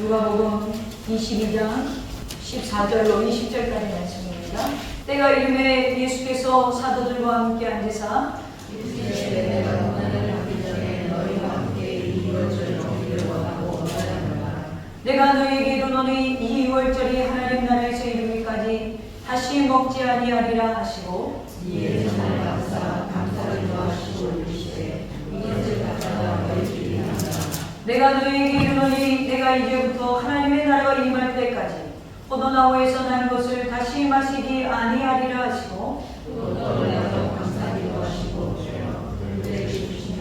누가복음 22장 14절로 20절까지 말씀입니다. 때가 이름에 예수께서 사도들과 함께 앉으사 내가 원한을 하기 전에 너희와 함께 이 유월절을 넘기려고 하고 원하노라. 내가 너희에게 이르노니 이 유월절이 하나님 나라에서 이르기까지 다시 먹지 아니하리라 하시고 이에 정말 감사를 더하시고 이르시되 이것을 갖다가 너희들이 한다. 내가 너희에게 이르노니 내가 이제부터 하나님의 나라가 임할 때까지 포도나무에서 난 것을 다시 마시지 아니하리라 하시고 또 너희가 감사를 더하시고 그들에게 주시면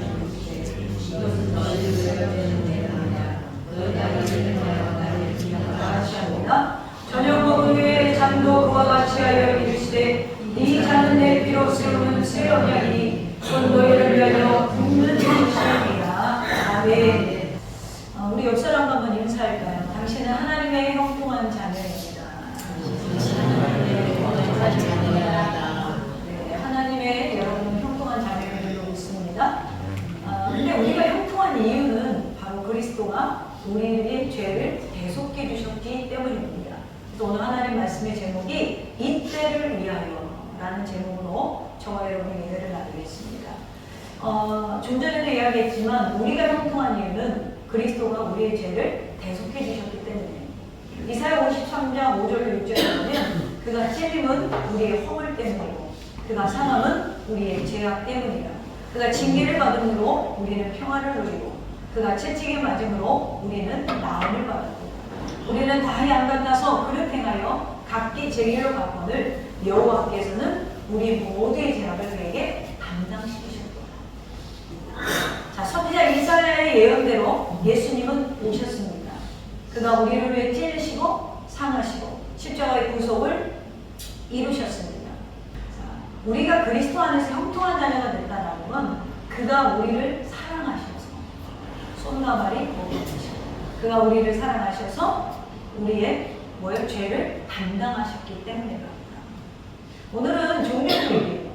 이것은 너희를 외워내는 내 나라. 너희가 이를 행하여 나를 기념하라 하시옵니다. 저녁 먹은 후에 잔도 그와 같이 하여 이르시되 이 잔은 내 피로 세우는 새 언약이니 곧 너희를 위하여 붓는 것이니라. 아멘. 우리 옆 사람 한번 인사할까요? 당신은 하나님의 형통한 자녀입니다. 네, 하나님의 여러분 형통한 자녀를 믿습니다. 근데 우리가 형통한 이유는 바로 그리스도가 우리의 죄를 대속해 주셨기 때문입니다. 그래서 오늘 하나님 말씀의 제목이 이때를 위하여 라는 제목으로 저와 여러분의 예배를 나누겠습니다. 좀 전에도 이야기했지만 우리가 형통한 이유는 그리스도가 우리의 죄를 대속해 주셨기 때문에 이사야 53장 5절 6절에 보면 그가 찔림은 우리의 허물 때문이고 그가 상함은 우리의 죄악 때문이라. 그가 징계를 받음으로 우리는 평화를 누리고 그가 채찍에 맞음으로 우리는 나음을 받았고 우리는 다 양 같아서 그릇 행하여 각기 제 길로 가거늘 여호와께서는 우리 모두의 죄악을 그에게 담당시키셨도다. 자, 선지자 이사야의 예언대로 예수님은 오셨습니다. 그가 우리를 위해 찔리시고 상하시고 십자가의 구속을 이루셨습니다. 자, 우리가 그리스도 안에서 형통한 자녀가 됐다는 건 그가 우리를 사랑하셔서 손과 발이 목욕하시고 그가 우리를 사랑하셔서 우리의 죄를 담당하셨기 때문입니다. 오늘은 종료주일이에요.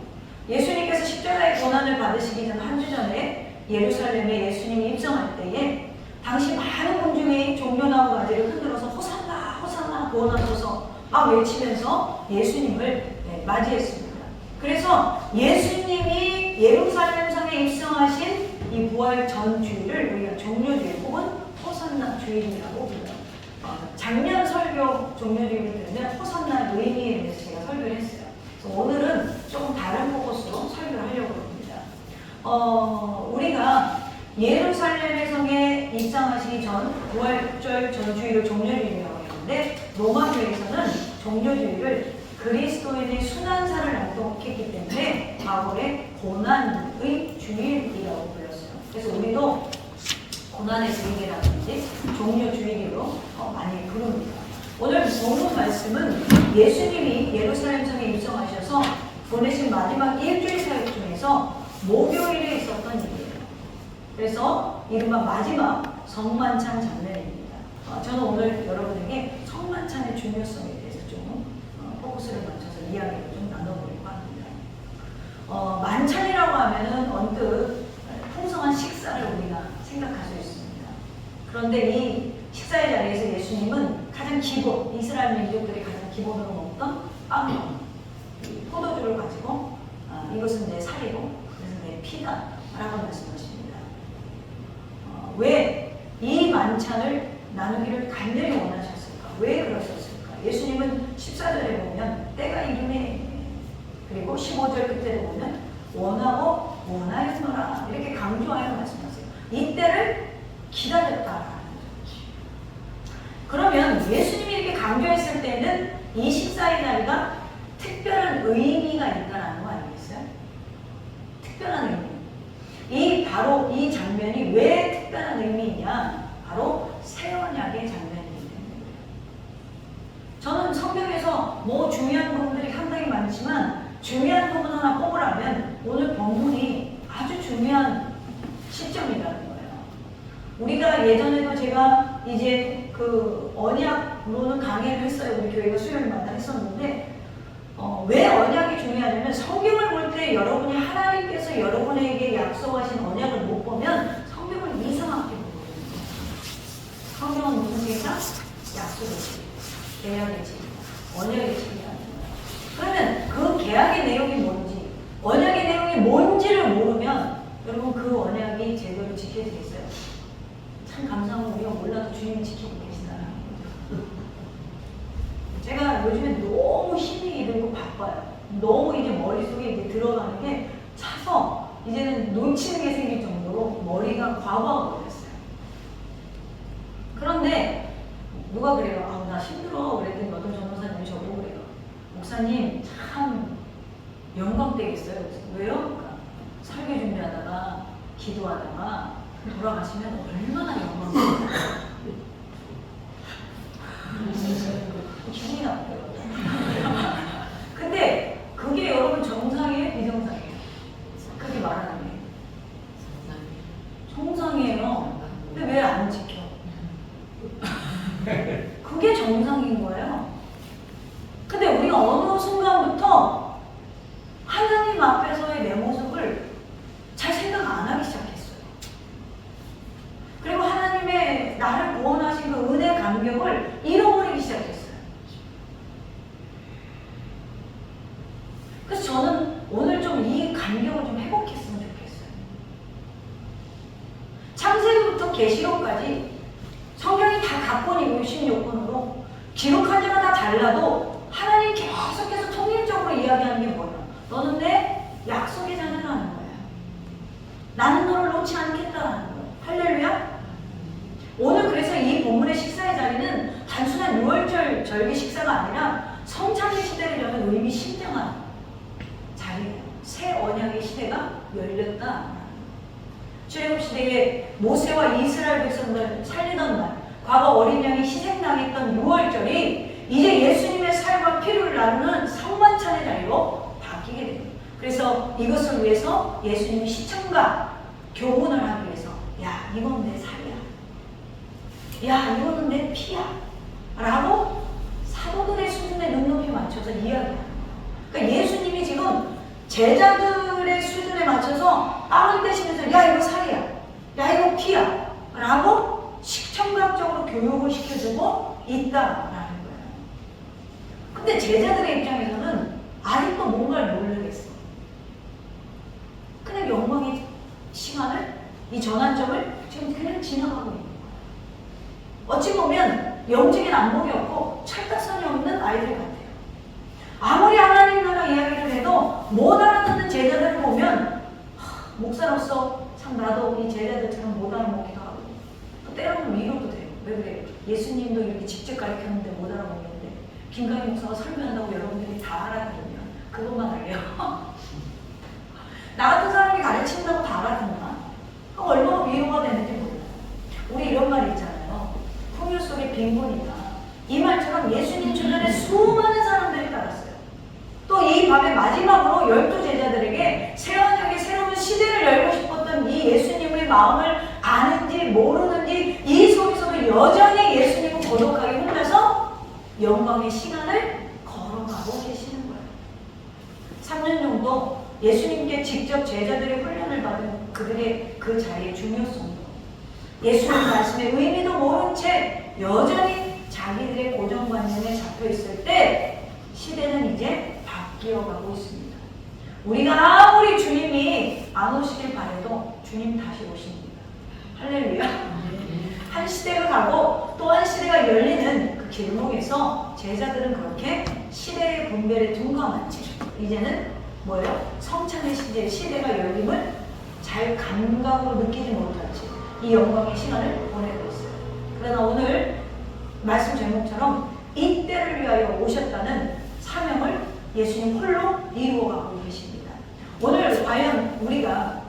예수님께서 십자가의 고난을 받으시기 전 한 주 전에 예루살렘에 예수님이 입성할 때에 당시 많은 군중이 종려나무 가지를 흔들어서 호산나 호산나 구원하소서 막 외치면서 예수님을 맞이했습니다. 그래서 예수님이 예루살렘 성에 입성하신 이 부활 전 주일을 우리가 종료주일 혹은 호산나 주일이라고 불러요. 작년 설교 종료주일을 들으면 호산나 의미에 대해서 제가 설교를 했어요. 그래서 오늘은 조금 다른 포커스로 설교를 하려고 합니다. 우리가 예루살렘의 성에 입성하시기 전 부활절 전 주일을 종료주일이라고 했는데 로마교에서는 종료주일을 그리스도인의 순환사를 낭독했기 때문에 과거의 고난의 주일이라고 불렀어요. 그래서 우리도 고난의 주일이라든지 종료주일로 많이 부릅니다. 오늘 본문 말씀은 예수님이 예루살렘 성에 입성하셔서 보내신 마지막 일주일 사역 중에서 목요일에 있었던 일이에요. 그래서 이른바 마지막 성만찬 장면입니다. 저는 오늘 여러분에게 성만찬의 중요성에 대해서 좀 포커스를 맞춰서 이야기를 좀 나눠보려고 합니다. 만찬이라고 하면은 언뜻 풍성한 식사를 우리가 생각할 수 있습니다. 그런데 이 식사의 자리에서 예수님은 가장 기본, 이스라엘 민족들이 가장 기본으로 먹던 빵과 포도주를 가지고 이것은 내 살이고 그래서 내 피다 라고 말씀하십니다. 왜 이 만찬을 나누기를 간절히 원하셨을까? 왜 그러셨을까? 예수님은 14절에 보면 때가 이르매 그리고 15절 끝에 보면 원하고 원하였노라 이렇게 강조하여 말씀하세요. 이때를 기다렸다. 그러면 예수님이 이렇게 강조했을 때는 이 식사의 날이가 특별한 의미가 있다는 거 아니겠어요? 특별한 의미. 바로 이 장면이 왜 특별한 의미이냐? 바로 새 언약의 장면이기 때문입니다. 저는 성경에서 뭐 중요한 부분들이 상당히 많지만 중요한 부분 하나 뽑으라면 오늘 본문이 아주 중요한 시점이라는 거예요. 우리가 예전에도 제가 이제 그 언약으로는 강의를 했어요. 우리 교회가 수요일마다 했었는데 왜 언약이 중요하냐면 성경을 볼 때 여러분이 하나님께서 여러분에게 약속하신 언약을 못 보면 성경을 이상하게 보거든요. 성경은 무슨 책이다? 약속의 집, 계약의 집, 언약의 집이라는 거예요. 그러면 그 계약의 내용이 뭔지, 언약의 내용이 뭔지를 모르면 여러분 그 언약이 제대로 지켜지겠어요? 참 감사하고 우리가 몰라도 주님이 지키고 계시다는 거죠. 제가 요즘에 너무 힘이 이르고 바빠요. 너무 이제 머릿속에 이제 들어가는 게 차서 이제는 놓치는 게 생길 정도로 머리가 과부하가 됐어요. 그런데 누가 그래요? 아, 나 힘들어. 그랬더니 어떤 전도사님이 저보고 그래요. 목사님 참 영광되겠어요. 그래서 왜요? 그러니까 설교 준비하다가 기도하다가 돌아가시면 얼마나 영광되겠어요. 기분이 나쁘더라고요. 근데 그게 여러분 정상이에요? 비정상이에요? 그게 말하는 게 정상이에요. 근데 왜 안 지켜? 그게 정상인 거예요. 근데 우리가 어느 순간부터 하나님 앞에서의 내 모습을 잘 생각 안 하기 시작했어요. 그리고 하나님의 나를 구원하신 그 은혜 감격을 잃어버리기 시작했어요. 그래서 저는 오늘 좀 이 감격을 좀 회복했으면 좋겠어요. 창세기부터 계시록까지 성경이 다 각본이고 66권으로 기록한 자가 다 달라도 하나님 계속해서 통일적으로 이야기하는 게 뭐야? 너는 내 약속의 자녀라는 거야. 나는 너를 놓지 않겠다라는 거야. 할렐루야? 오늘 그래서 이 본문의 식사의 자리는 단순한 6월절 절기 식사가 아니라 성찬의 시대를 여는 의미 심장한 자리예요. 새 언약의 시대가 열렸다. 출애굽 시대에 모세와 이스라엘 백성들 살리던 날, 과거 어린 양이 희생당했던 6월절이 이제 예수님의 살과 피를 나누는 성만찬의 자리로 바뀌게 됩니다. 그래서 이것을 위해서 예수님이 시청과 교훈을 하기 위해서 야, 이건 내 살이야. 야, 이거는 내 피야. 라고 사도들의 수준에 눈높이 맞춰서 이야기합니다. 그러니까 예수님이 지금 제자들의 수준에 맞춰서 빵을 떼시면서 야, 이거 살이야. 야, 이거 피야. 라고 시청각적으로 교육을 시켜주고 있다라는 거예요. 근데 제자들의 입장에서는 아직도 뭔가를 모르겠어. 그냥 영광의 시간을, 이 전환점을 지금 그냥 지나가고 있는 거예요. 어찌 보면 영적인 안목이 없고 철딱선이 없는 아이들 같아요. 아무리 하나님 나라 이야기를 해도 못 알아듣는 제자들을 보면 목사로서 참 나도 이 제자들처럼 못 알아먹기도 하고 또 때로는 위로도 돼요. 왜 그래요? 예수님도 이렇게 직접 가르쳤는데 못 알아먹는데 김강희 목사가 설교한다고 여러분들이 다 알아들으면 그것만 알려. 나 같은 사람이 가르친다고 다 알아듣나? 얼마나 위로가 되는지 몰라요. 우리 이런 말 있잖아요. 풍요 속에 빈곤이다. 이 말처럼 예수님 주변에 수많은 사람들이 따랐어요. 또 이 밤의 마지막으로 12 제자들에게 새 언약의 새로운 시대를 열고 싶었던 이 예수님의 마음을 아는지 모르는지 이 속에서도 여전히 예수님은 고독하게 혼자서 영광의 시간을 걸어가고 계시는 거예요. 3년 정도 예수님께 직접 제자들의 훈련을 받은 그들의 그 자리의 중요성도, 예수님 말씀의 의미도 모른 채 여전히 자기들의 고정관념에 잡혀 있을 때 시대는 이제 바뀌어가고 있습니다. 우리가 아무리 주님이 안 오시길 바래도 주님 다시 오십니다. 할렐루야. 한 시대가 가고 또 한 시대가 열리는 그 길목에서 제자들은 그렇게 시대의 분별에 둔감한 채 이제는 뭐예요? 성찬의 시대가 열림을 잘 감각으로 느끼지 못한 채 이 영광의 시간을 보내고 있어요. 그러나 오늘 말씀 제목처럼 이때를 위하여 오셨다는 사명을 예수님 홀로 이루어가고 계십니다. 오늘 과연 우리가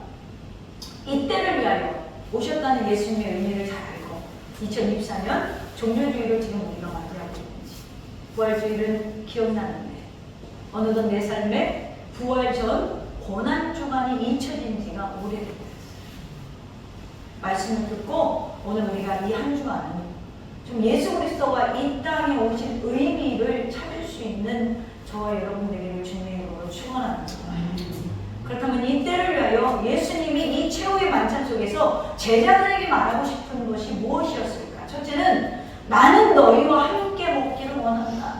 이때를 위하여 오셨다는 예수님의 의미를 잘 알고 2024년 종료주의를 지금 우리가 맞이하고 있는지, 부활주의를 기억나는데 어느덧 내 삶에 부활 전 고난주간이 잊혀진 지가 오래됐다. 말씀을 듣고 오늘 우리가 이 한 주간은 좀 예수 그리스도가 이 땅에 오신 의미를 찾을 수 있는 저와 여러분 되기를 주님의 이름으로 축원합니다. 그렇다면 이때를 위하여 예수님이 이 최후의 만찬 속에서 제자들에게 말하고 싶은 것이 무엇이었을까? 첫째는 나는 너희와 함께 먹기를 원한다.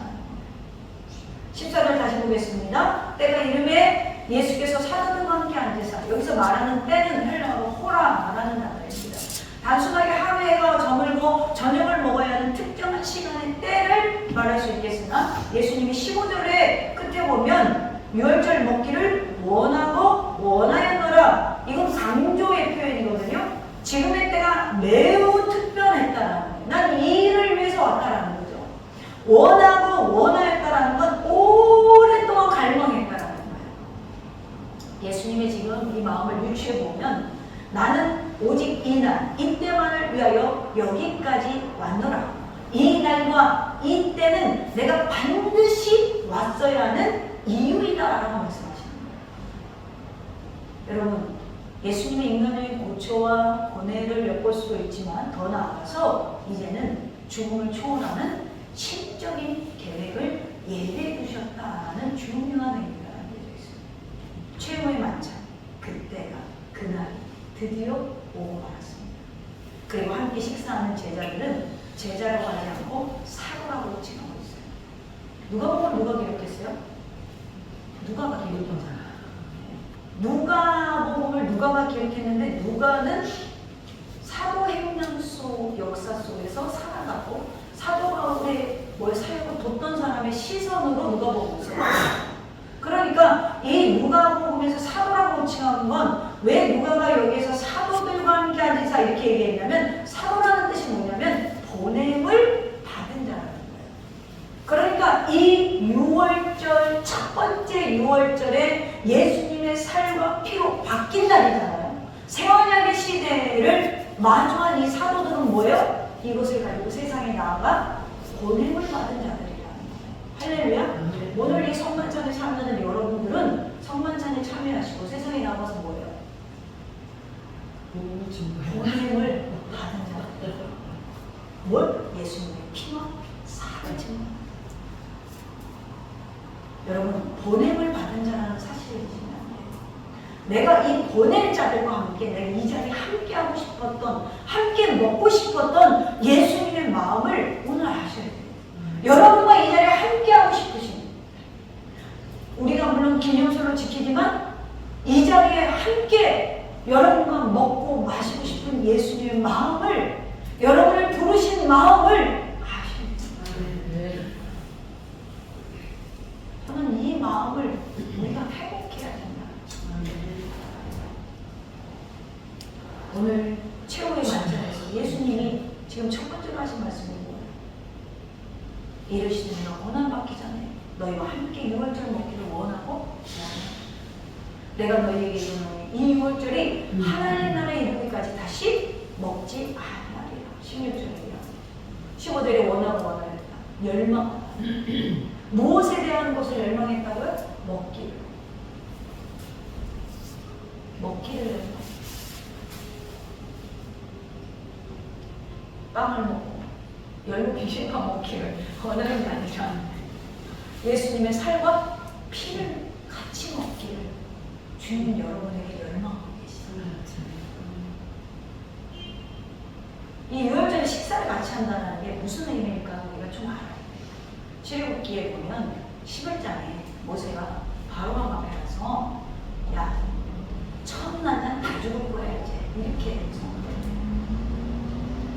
14절 다시 보겠습니다. 때가 이름에 예수께서 사도들과 함께 앉으사. 여기서 말하는 때는 헬라어로 호라 말하는 단어입니다. 단순하게 하루에가 저물고 저녁을 먹어야 하는 특정한 시간의 때를 말할 수 있겠으나 예수님이 15절의 끝에 보면 유월절 먹기를 원하고 원하였노라. 이건 강조의 표현이거든요. 지금의 때가 매우 특별했다라는 거예요. 난 이 일을 위해서 왔다라는 거죠. 원하고 원하였다라는 건 오랫동안 갈망했다라는 거예요. 예수님의 지금 이 마음을 유추해 보면 나는 오직 이날, 이때만을 위하여 여기까지 왔노라. 이 날과 이 때는 내가 반드시 왔어야 하는 이유이다라고 말씀하시는 거예요. 여러분, 예수님의 인간의 고초와 고뇌를 엿볼 수도 있지만 더 나아가서 이제는 죽음을 초월하는 신적인 계획을 예비해 두셨다는 중요한 의미가 담겨져 있습니다. 최후의 만찬, 그때가, 그날이 드디어 오고 말았습니다. 그리고 함께 식사하는 제자들은 제자라고 하지 않고 사도라고 칭하고 있어요. 누가복음을 누가 기록했어요? 누가가 기록했잖아요. 누가복음을 누가가 기록했는데 누가는 사도행전 속 역사 속에서 살아가고 사도 바울의 사역을 돕던 사람의 시선으로 누가복음을 써요. 그러니까 이 누가복음에서 사도라고 칭한 건 왜 누가가 여기에서 사도들과 함께 앉으사 이렇게 얘기했냐면 사도라는 뜻이 뭐냐면 보냄을 받은 자라는 거예요. 그러니까 이 6월절 첫 번째 6월절에 예수님의 살과 피로 바뀐 날이잖아요. 새언약의 시대를 마주한 이 사도들은 뭐예요? 이것을 가지고 세상에 나아가 보냄을 받은 자들이라는 거예요. 할렐루야. 오늘 이 성만찬을 참여하는 여러분들은 성만찬에 참여하시고 세상에 나가서 뭐예요? 보냄을 받은 자들. 뭘? 예수님의 피와 살을 증거합니다. 여러분, 보냄을 받은 자라는 사실을 잊으면 안 돼요. 내가 이 보낼 자들과 함께 내가 이 자리에 함께 하고 싶었던, 함께 먹고 싶었던 예수님의 마음을 오늘 아셔야 돼요. 여러분과 이 자리에 함께 하고 싶으신, 우리가 물론 기념설로 지키지만 이 자리에 함께 여러분과 먹고 마시고 싶은 예수님의 마음을, 여러분을 부르신 마음을 아셔야 돼요. 저는 이 마음을 우리가 회복해야 된다. 오늘 최후의 만찬에서 예수님이 지금 첫 번째로 하신 말씀이 뭐예요? 이르시되 내가 고난받기 전에 너희와 함께 유월절 먹기를 원하고 내가 너희에게 이르노니 이 유월절이 하나님의 나라에 이르기까지 다시 먹지 아니하리라. 16절이요. 15절에 원하고 원하였다. 열망하다. 무엇에 대한 것을 열망했다고요? 먹기를. 먹기를 열망. 빵을 먹고 열무빙신과 먹기를 원하는 게 아니라 예수님의 살과 피를 같이 먹기를 주님 여러분에게 열망하고 계십니다. 이 유월절에 식사를 같이 한다는 게 무슨 의미일까 우리가 좀 알아야 돼요. 출애굽기에 보면 11장에 모세가 바로왕 앞에 가서 야, 처음 난장 다 죽을 거야 이제 이렇게 선언해요.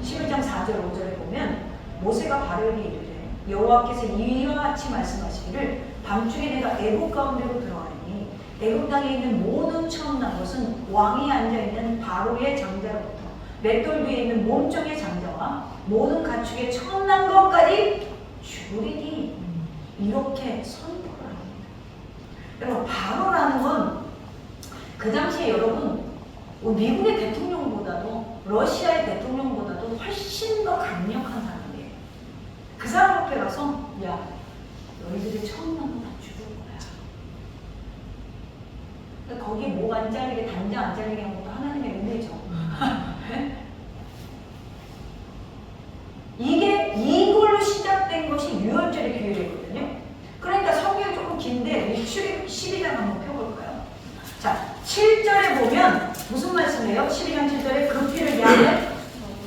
11장 4절 5절에 보면 모세가 바로에게 이르되 여호와께서 이와 같이 말씀하시기를 밤중에 내가 애굽 가운데로 들어가니 애굽 땅에 있는 모든 처음 난 것은 왕이 앉아있는 바로의 장자로부터 맷돌 위에 있는 몸종의 장자와 모든 가축의 처음 난 것까지 죽으리니 이렇게 선포를 합니다. 여러분 바로라는 건 그 당시에 여러분 미국의 대통령보다도 러시아의 대통령보다도 훨씬 더 강력한 사람이에요. 그 사람 앞에 가서 야 너희들이 처음 난 거 다 죽을 거야. 거기 목 안 잘리게 단장 안 잘리게 한 것도 하나님의 은혜죠. 이걸로 시작된 것이 유월절의 규율이거든요. 그러니까 성경이 조금 긴데 우리 출애굽 12장 한번 펴볼까요? 자, 7절에 보면 무슨 말씀이에요? 12장 7절에 그 피를 양을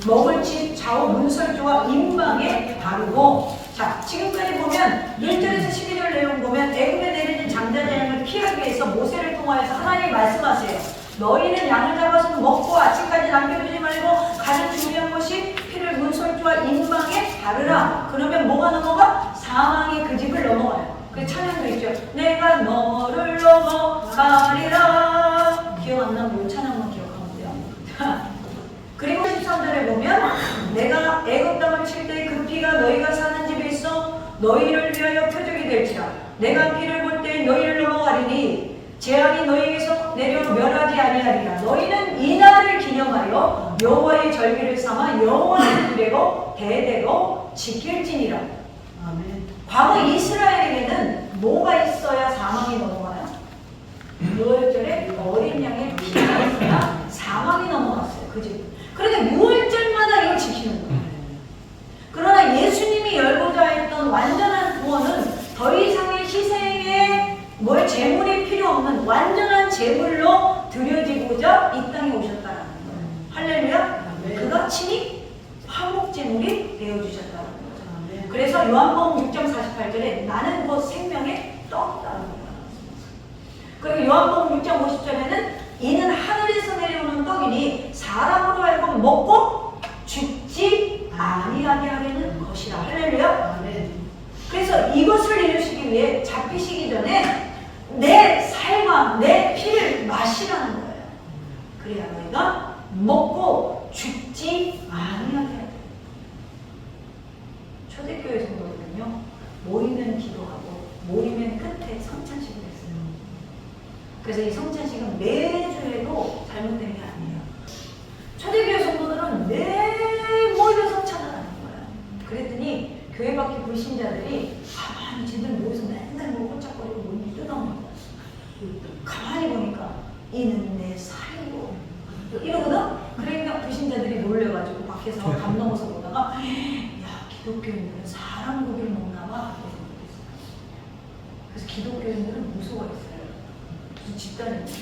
먹을지 좌우 문설주와 임방에 바르고. 자, 지금까지 보면 1절에서 12절 내용 보면 애굽에 내리는 장자 재앙을 피하기 위해서 모세를 통하여서 하나님이 말씀하세요. 너희는 양을 잡아서 먹고 아침까지 남겨두지 말고 가장 중요한 것이 피를 문설주와 임방에 바르라. 그러면 뭐가 넘어가? 사망의 그 집을 넘어가요. 그 찬양도 있죠. 내가 너를 넘어가리라. 기억 안 나면 이 찬양만 기억하면 돼요. 그리고 13절에 보면 내가 애굽 땅을 칠 때 그 피가 너희가 사는 집에 있어 너희를 위하여 표적이 될지라. 내가 피를 볼 때 너희를 넘어가리니 재앙이 너희에게서 내려 멸하지 아니하리라. 너희는 이 날을 기념하여 여호와의 절기를 삼아 여호와의 규례로 대대로 지킬지니라. 아멘. 과거 이스라엘에게는 뭐가 있어야 사망이 넘어가요? 6월절에 어린 양의 피가 있어야 사망이 넘어갔어요. 그지? 그런데 6월절마다 이걸 지키는 거예요. 그러나 예수님이 열고자 했던 완전한 구원은 더 이상의 희생의 제물이 필요 없는 완전한 제물로 드려지고자 이 땅에 오셨다는 거예요. 할렐루야. 그가 친히 화목제물이 되어주셨다는 거죠. 그래서 요한복음 6장 48절에 나는 곧 생명의 떡이라는 거예요. 그리고 요한복음 6장 50절에는 이는 하늘에서 내려오는 떡이니 사람으로 하여금 먹고 죽지 아니하게 하려는 것이라. 할렐루야. 그래서 이것을 이루시기 위해 잡히시기 전에 내 삶과 내 피를 마시라는 거예요. 그래야 너희가 먹고 죽지 아니하게 해야 돼요. 초대교회 성도들은요, 모이면 기도하고 모이면 끝에 성찬식을 했어요. 그래서 이 성찬식은 매주에도 잘못된 게 아니에요. 초대교회 성도들은 매 모이면 성찬을 하는 거예요. 그랬더니 교회 밖에 불신자들이 가만히 쟤들 모여서 맨날 뭐 홀짝거리고 뭔지 뜯어먹는 거예요. 가만히 보니까 이는 내 살이고 이러거든? 그러니까 불신자들이 놀래가지고 밖에서 감 넘어서 보다가 야, 기독교인들은 사람 고기를 먹나 봐. 그래서 기독교인들은 무서워했어요. 무슨 집단입니다.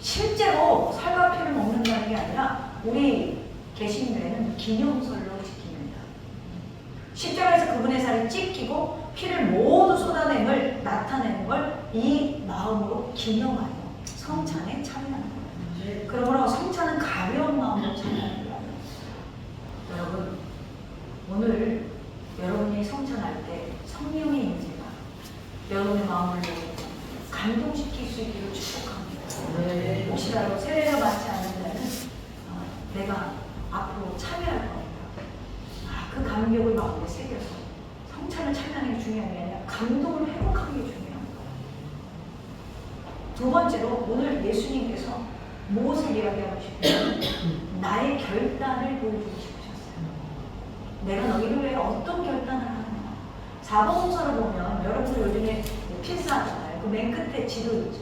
실제로 살과 피를 먹는다는 게 아니라 우리 개신교회는 기념설로 지킵니다. 십자가에서 그분의 살이 찢기고 피를 모두 쏟아냄을 나타내는 걸 이 마음으로 기념하여 성찬에 참여하는 거예요. 그러므로 성찬은 가벼운 마음으로 참여하는 거예요. 여러분, 오늘 여러분이 성찬할 때 성령의 임재가 여러분의 마음을 감동시킬 수 있기를 축복합니다. 혹시라도 세례를 받지 않는 자는 내가 앞으로 참여할 겁니다. 그 감격을 마음에 새겨서 성찬을 참여하는 게 중요한 게 아니라 감동을 회복하는 게 중요한 거예요. 두 번째로 오늘 예수님께서 무엇을 이야기하고 싶으면 나의 결단을 보여주고 싶으셨어요. 내가 너희를 위해 어떤 결단을 하느냐. 사복음서를 보면 여러분들 요즘에 필사하잖아요. 그 맨 끝에 지도 있죠.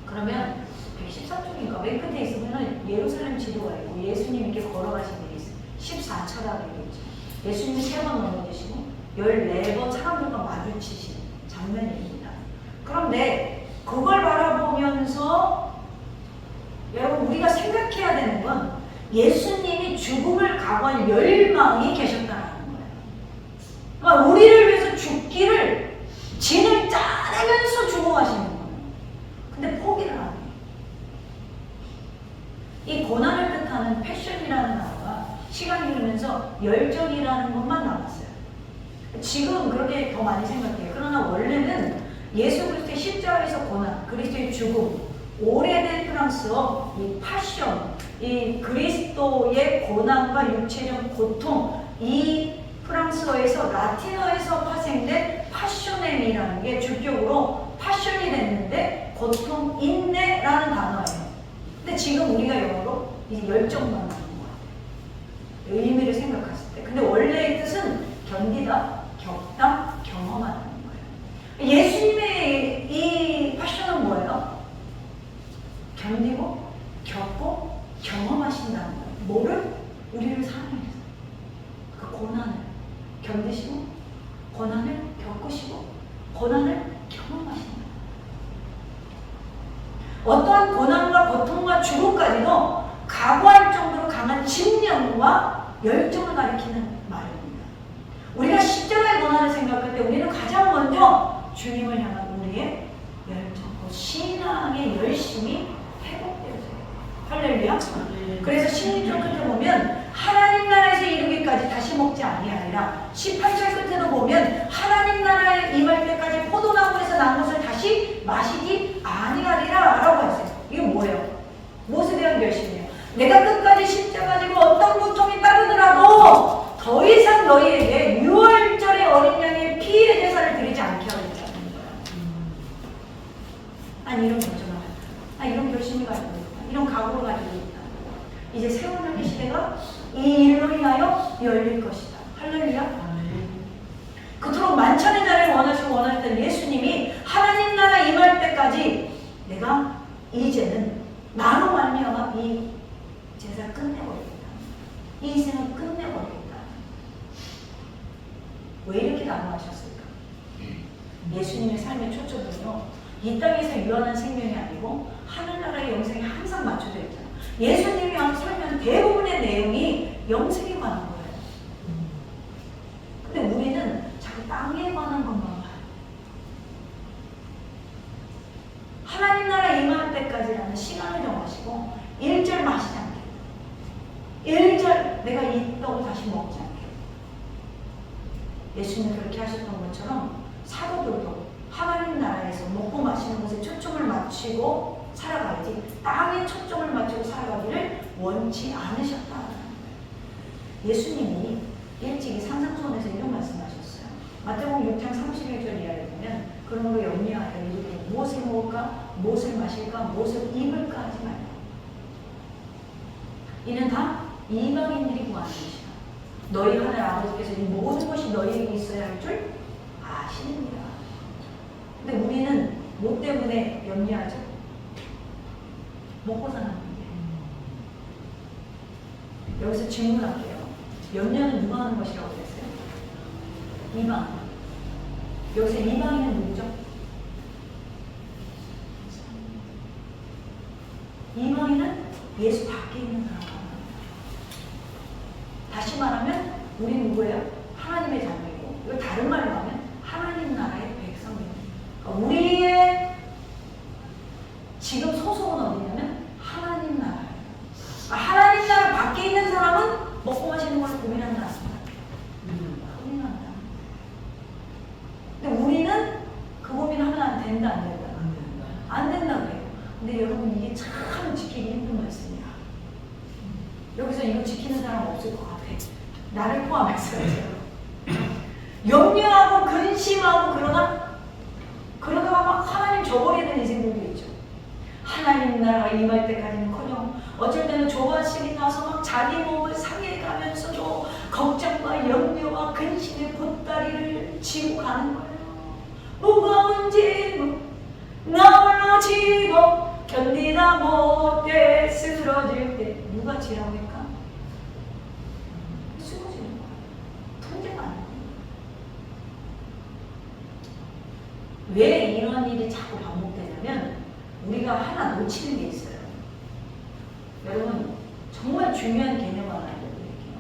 그러면 114쪽인가 맨 끝에 있으면 예루살렘 지도가 있고 예수님 이렇게 걸어가신 일이 있어요. 14차라고 얘기했죠. 예수님이 3번 넘어지시고 14번 사람들과 마주치신 장면입니다. 그런데 그걸 바라보면서 여러분 우리가 생각해야 되는 건 예수님이 죽음을 각오한 열망이 계셨다는 거예요. 그러니까 우리를 위해서 죽기를 진을 짜내면서 죽어가시는 거예요. 근데 포기를 안 해요. 이 고난을 뜻하는 패션이라는 단어가 시간이 흐르면서 열정이라는 것만 남았어요. 지금 그렇게 더 많이 생각해요. 그러나 원래는 예수 그리스도의 십자가에서 고난, 그리스도의 죽음, 오래된 프랑스어 이 파션, 이 그리스도의 고난과 육체적 고통, 이 프랑스어에서 라틴어에서 파생된 파쇼넴이라는 게 주격으로 파션이 됐는데 고통, 인내라는 단어예요. 근데 지금 우리가 영어로 이 열정만 하는 거예요. 의미를 생각했을 때. 근데 원래의 뜻은 견디다, 겪다, 경험하는 거예요. 예수님의 이 파션은 뭐예요? 견디고, 겪고, 경험하신다는 거예요. 뭐를? 우리를 사랑해서. 그 고난을 견디시고, 고난을 겪으시고, 고난을 경험하신다. 어떠한 고난과 고통과 죽음까지도 각오할 정도로 강한 집념, 신념과 열정을 가리키는 말입니다. 우리가 십자가의 고난을 생각할 때 우리는 가장 먼저 주님을 향한 우리의 열정, 신앙의 열심이 회복되어져요. 할렐루야. 그래서 16절 끝에 보면 하나님 나라에서 이르기까지 다시 먹지 아니하리라. 18절 끝에도 보면 하나님 나라에 임할 때까지 포도나무에서 난 것을 다시 마시지 아니하리라 라고 하세요. 이게 뭐예요? 무엇에 대한 결심이에요? 내가 끝까지 십자가 지고 어떤 고통이 따르더라도 더 이상 너희에게 6월절의 어린 양의 피의 제사를 드리지 않게 하겠다는 거예요. 난 이런 결정을 한다. 난 이런 결심이 가지고 있다. 이런 각오를 가지고 있다. 이제 세운하기 시대가 이 일로 인하여 열릴 것이다. 할렐루야. 그토록 만천의 자를 원하셨던 예수님이 하나님 나라 임할 때까지 내가 이제는 나로 말미암아 이 제사를 끝내버리겠다. 이 인생을 끝내버리겠다. 왜 이렇게 낙오하셨을까? 예수님의 삶의 초점은요, 이 땅에서 유한한 생명이 아니고 하늘나라의 영생에 항상 맞춰져 있잖아요. 예수님이 설명한 대부분의 내용이 영생에 관한 거예요. 근데 우리는 자꾸 땅에 관한 것만 봐요. 하나님 나라 임할 때까지라는 시간을 정하시고 1절 마시지 않게, 1절 내가 이 떡을 다시 먹지 않게. 예수님은 그렇게 하셨던 것처럼 사도들도 하나님 나라에서 먹고 마시는 것에 초점을 맞추고 살아가야지 땅에 초점을 맞추고 살아가기를 원치 않으셨다는 거예요. 예수님이 일찍이 산상수훈에서 이런 말씀하셨어요. 마태복음 6장 31절 이하를 보면 그러므로 염려하여 이르되 무엇을 먹을까, 무엇을 마실까, 무엇을 입을까 하지 말라. 이는 다 이방인들이 구하는 것이다. 너희 하늘 아버지께서 이 모든 것이 너희에게 있어야 할 줄 아시느니라. 근데 우리는 뭐 때문에 염려하죠? 먹고 사는 문제. 여기서 질문할게요. 염려는 누가 하는 것이라고 그랬어요? 이방. 여기서 이방인은 누구죠? 이방인은 예수 밖에 있는 사람. 다시 말하면 우리는 누구예요? 하나님의 자녀이고, 이거 다른 말로 하면 하나님 나라의 백성입니다. 그러니까 우리의 지금 소속은 어디냐면 하나님 나라예요. 그러니까 하나님 나라 밖에 있는 사람은 먹고 마시는 걸 고민한다. 고민한다. 근데 우리는 그 고민하면 안 된다, 안 된다? 안 된다고 해요. 근데 여러분 이게 참 지키기 힘든 말씀이야. 여기서 이거 지키는 사람 없을 것 같아. 나를 포함해서요. 염려하고 근심하고 그러다가 막 하나님 저버리는 인생들도 있죠. 하나님 나라가 임할 때까지는커녕 어쩔 때는 조바심이 나서 막 자기 몸을 상해가면서도 걱정과 염려와 근심의 보따리를 지고 가는 거예요. 무거운 짐 나 홀로 지고 견디다 못해 쓰러질 때 누가 지라고 할까? 쓰러지는 거야. 통제가 안 돼. 왜 이런 일이 자꾸 반복되냐면 우리가 하나 놓치는 게 있어요. 여러분 정말 중요한 개념 하나 알려드릴게요.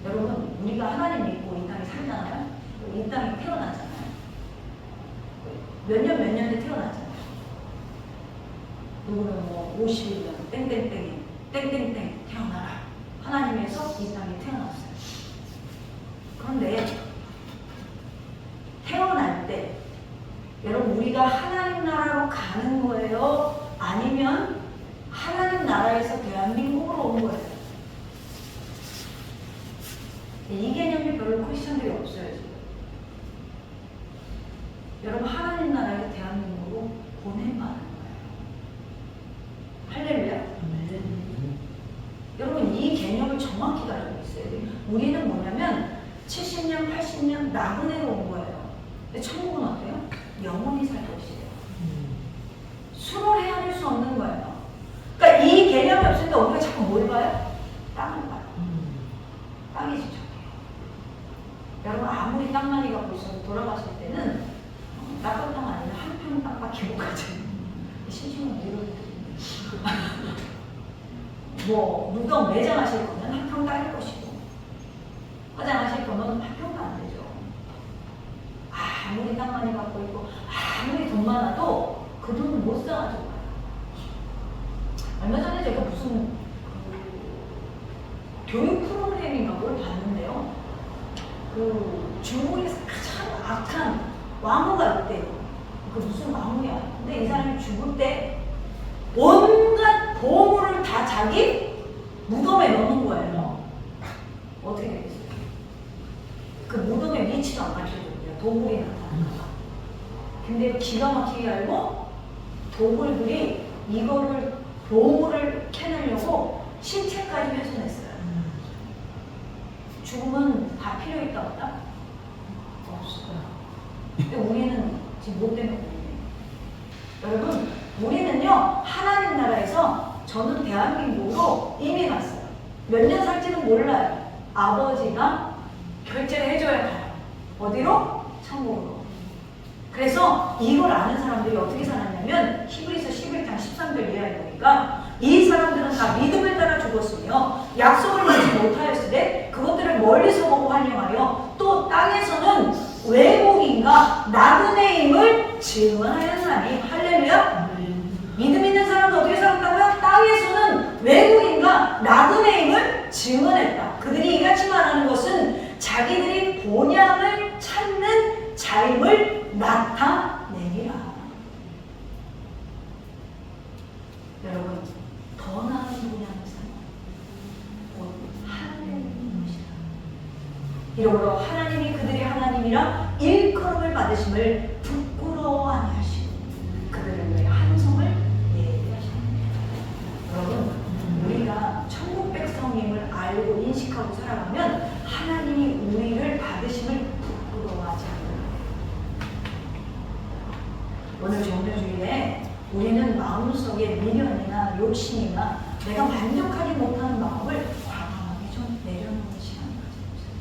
여러분 우리가 하나님 믿고 이 땅에 살잖아요. 이 땅에 태어나잖아요. 몇 년에 태어나잖아요. 누구는 뭐 50년 땡땡땡이 땡땡땡 태어나라. 하나님에서 이 땅에 태어났어요. 그런데 태어날 때 여러분 우리가 하나님 나라로 가는 거예요? 아니면 하나님 나라에서 대한민국으로 온 거예요? 이 개념이 별로 크리스천들이 없어요 지금. 여러분 하나님 나라에서 대한민국으로 보냄받는 거예요. 할렐루야. 여러분 이 개념을 정확히 가지고 있어야 돼요. 우리는 뭐냐면 70년, 80년 나그네로 온 거예요. 근데 천국은 어때요? 영원히 살 것이에요. 수를 헤아릴 수 없는 거예요. 그러니까 이 개념이 없을 때 우리가 자꾸 뭘 봐요? 땅을 봐요. 땅이 지적해요. 여러분 아무리 땅 많이 갖고 있어도 돌아가실 때는 나쁜 땅 아니면 한 평 땅밖에 못 가죠. 심심한 위로를 드립니다. 뭐 무덤 매장하실 거면 한 평 따를 것이고 화장하실 거면 한 평도 안 되죠. 아무리 땅 많이 갖고 있고 아무리 돈 많아도 그 돈은 못 사가지고 가요. 얼마 전에 제가 무슨 교육 프로그램인가 뭘 봤는데요. 그 중국에서 가장 악한 왕후가 있대요. 그 무슨 왕후야. 근데 이 사람이 죽을 때 온갖 보물을 다 자기 무덤에 넣는 거예요. 어떻게 되겠어요? 그 무덤의 위치도 안 밝혀줬대요. 도굴이 나타날까 봐. 근데 기가 막히게 알고 도굴들이 이거를 보물을 캐내려고 신체까지 훼손했어요. 죽음은 다 필요 있다 없다? 없어요. 근데 우리는 지금 못 되는 거예요. 여러분, 우리는요 하나님 나라에서 저는 대한민국으로 이민 왔어요. 몇 년 살지는 몰라요. 아버지가 결제를 해줘야 가요. 어디로? 천국으로. 그래서 이걸 아는 사람들이 어떻게 살았냐면 히브리서 11장 13절 이하에 보니까 이 사람들은 다 믿음을 따라 죽었으며 약속을 받지 못하였으되 그것들을 멀리서 보고 환영하여 또 땅에서는 외국인과 나그네임을 증언하였나니. 할렐루야. 믿음 있는 사람도 어떻게 살았다고요? 땅에서는 외국인과 나그네임을 증언했다. 그들이 이같이 말하는 것은 자기들이 본향을 찾는 자임을 나타내리라. 여러분, 더 나은 본향을 삼아 곧 하나님의 것이다. 이러므로 하나님이 그들의 하나님이라 일컬음을 받으심을 부끄러워하니 하시고 그들을 위해 한성을 예비하셨느니라. 여러분, 우리가 천국 백성임을 알고 인식하고 살아가면 하나님이 우리를 받으심을 부끄러워하지 않는다. 오늘 정죄주일에 우리는 마음속에 미련이나 욕심이나 내가 만족하지 못하는 마음을 과감하게 좀 내려놓는 시간을 가져보세요.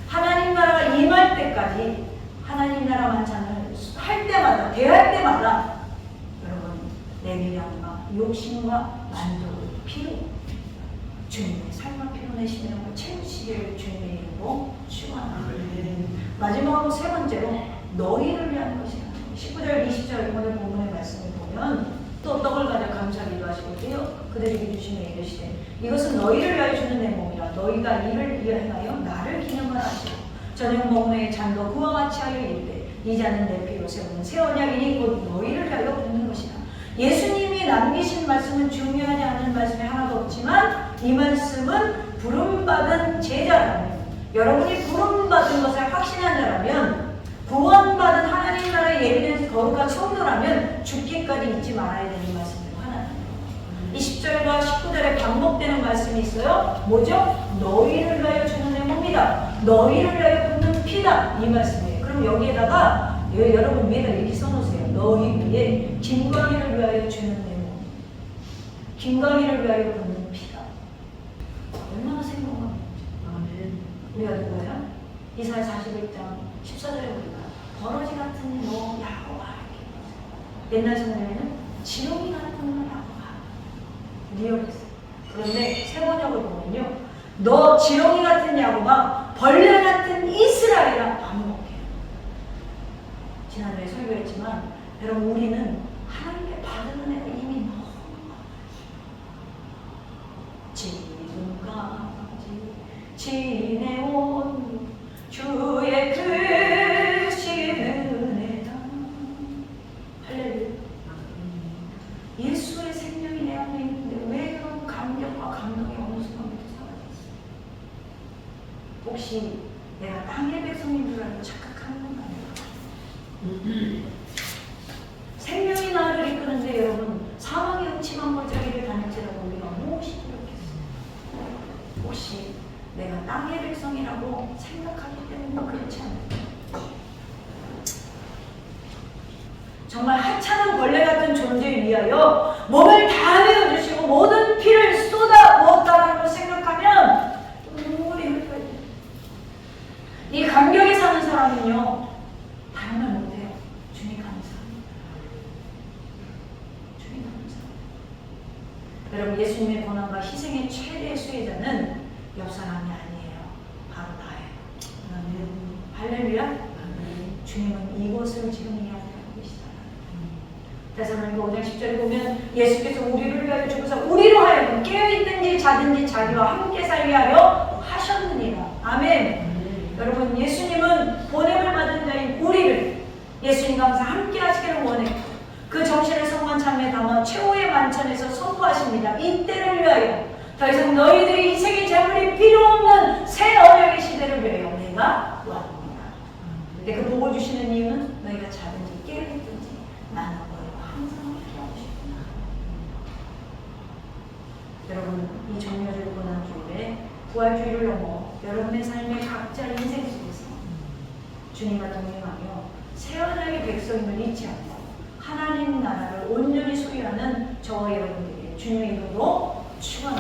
하나님 나라가 임할 때까지 하나님 나라 만찬을 할 때마다, 대할 때마다 여러분 내 미련과 욕심과 만족을 피우고 주님의 삶을 피워내시는 걸 채우시기를 주님의 이름으로 축원합니다. 마지막으로 세 번째로 너희를 위한 것이다. 19절 20절 오늘 본문의 말씀을 보면 또 떡을 가져 감사기도 하시고 그들에게 주시며 이르시되 이것은 너희를 위하여 주는 내 몸이라. 너희가 이를 위하여 나를 기념하라 하시고 저녁 먹은 후에 잔도 그와 같이 하여 이르되 이 잔은 내 피로 세우는 새 언약이니 곧 너희를 위하여 붓는 것이다. 예수님이 남기신 말씀은 중요하지 않은 말씀이 하나도 없지만 이 말씀은 부름받은 제자라면, 여러분이 부름받은 것을 확신한 자라면, 구원받은 하나님 나라에 예비된 거룩한 성도라면 죽기까지 잊지 말아야 되는 말씀이 하나입니다. 20절과 19절에 반복되는 말씀이 있어요. 뭐죠? 너희를 위하여 주는 내 몸이다. 너희를 위하여 붓는 피다. 이 말씀이에요. 그럼 여기에다가 여러분 위에다 이렇게 써놓으세요. 너희 위에 김광희를 위하여 주는 내 몸. 김광희를 위하여 붓는 피다. 얼마나 생각나는지. 우리가 누구예요? 이사야 41장 14절에 보니까 버러지 같은 너 야곱아 이렇게. 옛날 성경에는 지렁이 같은 너 야곱아. 리얼했어요. 그런데 새 번역을 보면요, 너 지렁이 같은 야곱아, 벌레 같은 이스라엘아 반복해요. 지난주에 설교했지만 여러분 우리는 하나님께 받은 은혜가 이미 너무 지금까지 지내온 주의 크신 은혜다. 할렐루야. 예수의 생명이 내 안에 있는데 왜 그런 감격과 감동이 어느 순간부터 사라졌어? 혹시 내가 땅의 백성인 줄 알고 착각하는 건 아니야? 생명이 나를 이끄는데 여러분 사망의 음침한 골짜기를 다닐지라도 우리가 무엇이 부족했어요? 혹시 내가 땅의 백성이라고 생각하기 때문에 그렇지 않을까? 정말 하찮은 벌레 같은 존재에 위하여 몸을 다 내어주시고 모든 피를 쏟아 부었다는 걸 생각하면 눈물이 흘러요. 이 감격에 사는 사람은요 다른 말 못해요. 주님 감사합니다. 주님 감사합니다. 여러분, 예수님의 고난과 희생의 최대 수혜자는 옆 사람이 아니에요. 바로 나예요. 할렐루야. 주님은 이것을 지금 이야기하고 계시잖아요. 데살로니가 5장 10절에 보면 예수께서 우리를 위하여 죽으사 우리로 하여금 깨어있든지 자든지 자기와 함께 살게 하려 하셨느니라. 아멘. 여러분, 예수님은 보냄을 받은 자인 우리를 예수님과 항상 함께 하시기를 원했고 그 정신을 성만 참에 담아 최후의 만찬에서 선포하십니다. 이때를 위하여 더 이상 너희들이 희생의 제물이 필요 없는 새 언약의 시대를 위하여 내가 왔습니다. 근데 그 복을 주시는 이유는 너희가 자든지 깨어있든지 나는 너희와 항상 함께하고 싶구나. 여러분, 이 정렬을 고난 주일에 부활주의를 넘어 여러분의 삶의 각자 인생 속에서 주님과 동행하며 새 언약의 백성임을 잊지 않고 하나님 나라를 온전히 소유하는 저와 여러분들에게 주님의 이름으로 축원합니다.